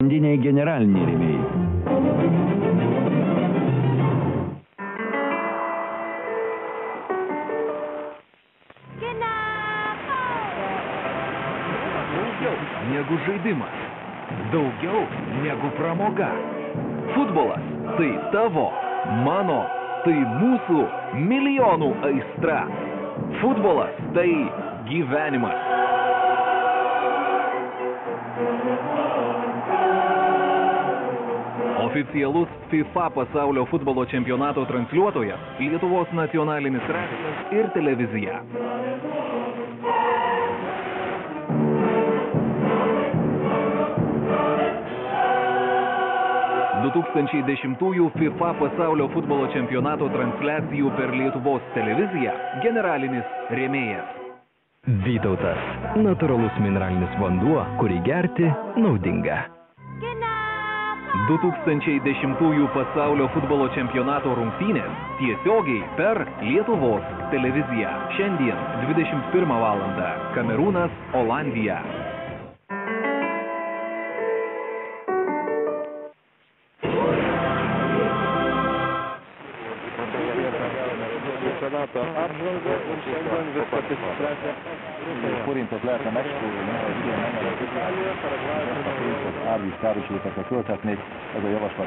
pagrindiniai generaliniai rėmėjai. Daugiau negu žaidimas, daugiau negu pramoga. Futbolas – tai tavo, mano, tai mūsų milijonų aistra. Futbolas – tai gyvenimas. Oficialus FIFA pasaulio futbolo čempionato transliuotojas Lietuvos nacionalinis radijas ir televizija. FIFA pasaulio futbolo čempionato transliacijų per Lietuvos televiziją generalinis rėmėjas. Vytautas. Natūralus mineralinis vanduo, kurį gerti naudinga. 2010 pasaulio futbolo čempionato rungtynės tiesiogiai per Lietuvos televiziją. Šiandien 21 valandą. Kamerūnas, Olandija. Čempionato apžvalgą ir šiandien viskas išspręsė. Kūrintas lėtą mečkų, avys peršytas, tokiuos atneit, tada jau aš